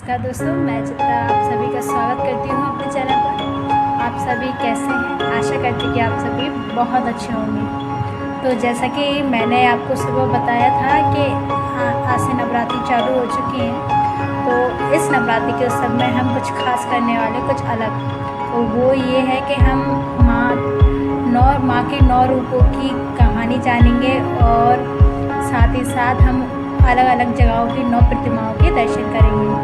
नमस्कार दोस्तों, मैं चित्रा आप सभी का स्वागत करती हूँ अपने चैनल पर। आप सभी कैसे हैं? आशा करती हूँ कि आप सभी बहुत अच्छे होंगे। तो जैसा कि मैंने आपको सुबह बताया था कि आज से नवरात्रि चालू हो चुकी हैं, तो इस नवरात्रि के उत्सव में हम कुछ खास करने वाले, कुछ अलग। तो वो ये है कि हम माँ के 9 रूपों की कहानी जानेंगे और साथ ही साथ हम अलग अलग जगहों की 9 प्रतिमाओं के दर्शन करेंगे।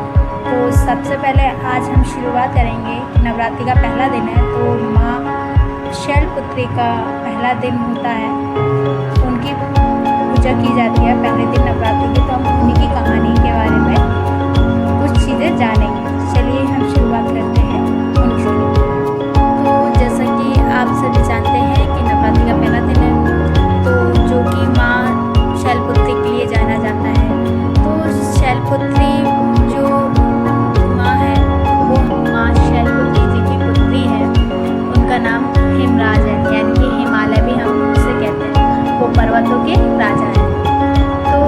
तो सबसे पहले आज हम शुरुआत करेंगे। नवरात्रि का पहला दिन है, तो माँ शैलपुत्री का पहला दिन होता है, उनकी पूजा की जाती है पहले दिन नवरात्रि की। तो हम उन्हीं की कहानी के बारे में कुछ चीज़ें जानेंगे। चलिए हम शुरुआत करते हैं उनसे। तो जैसा कि आप सभी जानते हैं कि नवरात्रि का पहला दिन है, तो जो कि माँ शैलपुत्री के लिए जाना जाता है। तो शैलपुत्री जो माँ है, वो माँ शैलपुत्री जी की पुत्री है। उनका नाम हिमराज है, यानी कि हिमालय भी हम उसे कहते हैं। वो पर्वतों के राजा हैं, तो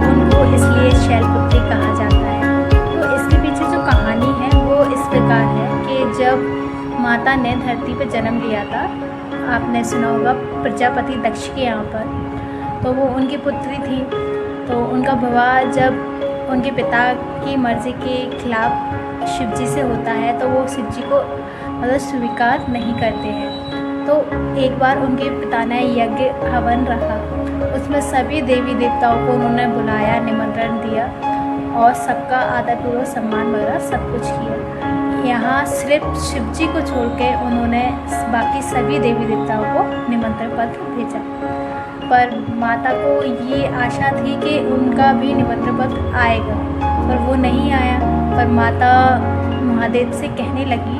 उनको इसलिए शैलपुत्री कहा जाता है। तो इसके पीछे जो कहानी है वो इस प्रकार है कि जब माता ने धरती पर जन्म लिया था, आपने सुना होगा प्रजापति दक्ष के यहाँ पर, तो वो उनकी पुत्री थी। तो उनका विवाह जब उनके पिता की मर्ज़ी के खिलाफ शिव जी से होता है, तो वो शिव जी को मतलब स्वीकार नहीं करते हैं। तो एक बार उनके पिता ने यज्ञ हवन रखा, उसमें सभी देवी देवताओं को उन्होंने बुलाया, निमंत्रण दिया और सबका आदरपूर्वक सम्मान वगैरह सब कुछ किया। यहाँ सिर्फ शिव जी को छोड़ के उन्होंने बाकी सभी देवी देवताओं को निमंत्रण पत्र भेजा। पर माता को ये आशा थी कि उनका भी निमंत्रण पत्र आएगा, पर वो नहीं आया। पर माता महादेव से कहने लगी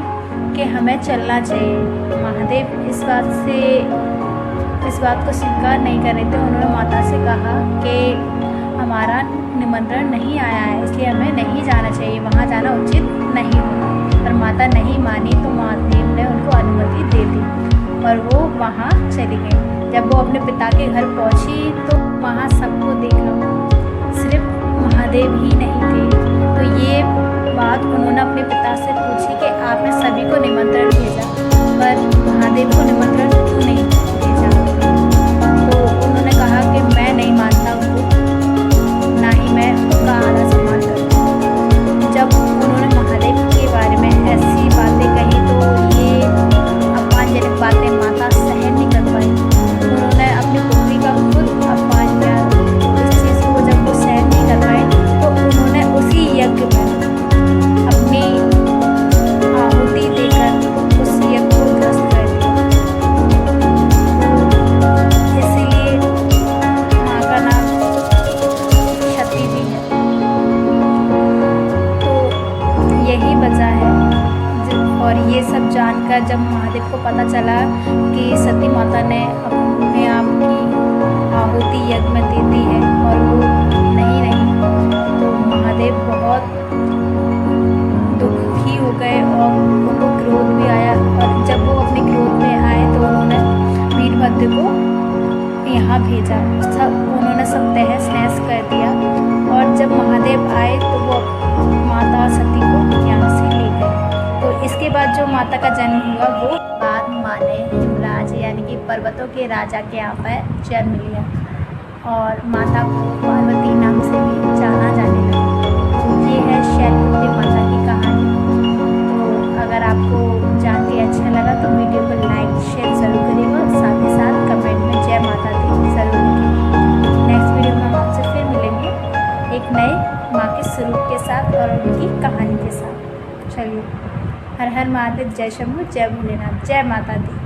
कि हमें चलना चाहिए। महादेव इस बात को स्वीकार नहीं कर रहे थे। उन्होंने माता से कहा कि हमारा निमंत्रण नहीं आया है, इसलिए हमें नहीं जाना चाहिए, वहाँ जाना उचित नहीं होगा। पर माता नहीं मानी, तो महादेव ने उनको अनुमति दे दी और वो वहाँ चली गई। जब वो अपने पिता के घर पहुँची तो वहाँ सबको देखा, सिर्फ महादेव ही नहीं थे। तो ये बात उन्होंने अपने पिता से पूछी कि आपने सभी को निमंत्रण भेजा, पर महादेव को निमंत्रण क्यों नहीं भेजा? तो उन्होंने कहा कि मैं नहीं मानता उनको, ना ही मैं उनका आदर सम्मान करता हूँ। जब उन्होंने महादेव के बारे में ऐसी बातें कही, तो ये अपमानजनक बातें माता सहन नहीं कर पाई। उन्होंने अपनी पुत्री का खुद अपमान किया। इस चीज़ को जब वो सहन नहीं कर पाए, तो उन्होंने उसी यज्ञ में अपनी आहुति देकर उस यज्ञ को ध्वस्त कर दिया। इसीलिए माँ का नाम शक्ति भी है। तो यही वजह है। और ये सब जानकर जब महादेव को पता चला कि सती माता ने अपने आप की आहुति यज्ञ में दे दी है और वो नहीं, तो महादेव बहुत दुखी हो गए और उनको क्रोध भी आया। और जब वो अपने क्रोध में आए, तो उन्होंने वीरभद्र को यहाँ भेजा। उन्होंने सब तहस नहस कर दिया। और जब महादेव आए, तो वो माता सती को यहाँ से ले गए। तो इसके बाद जो माता का जन्म हुआ, वो बाद माँ ने हिमराज यानी कि पर्वतों के राजा के यहाँ पर जन्म लिया और माता को पार्वती नाम से भी जाना जाने लगा। ये है शैलपुत्री माता की कहानी। तो अगर आपको जान के अच्छा लगा तो वीडियो को लाइक शेयर ज़रूर करिएगा, साथ ही साथ कमेंट में जय माता दी ज़रूर लिखिएगा। नेक्स्ट वीडियो में हम आपसे फिर मिलेंगे एक नए माँ के स्वरूप के साथ और उनकी कहानी के साथ। चलिए, हर हर महादेव, जय शंभू, जय भोलेनाथ, जय माता दी।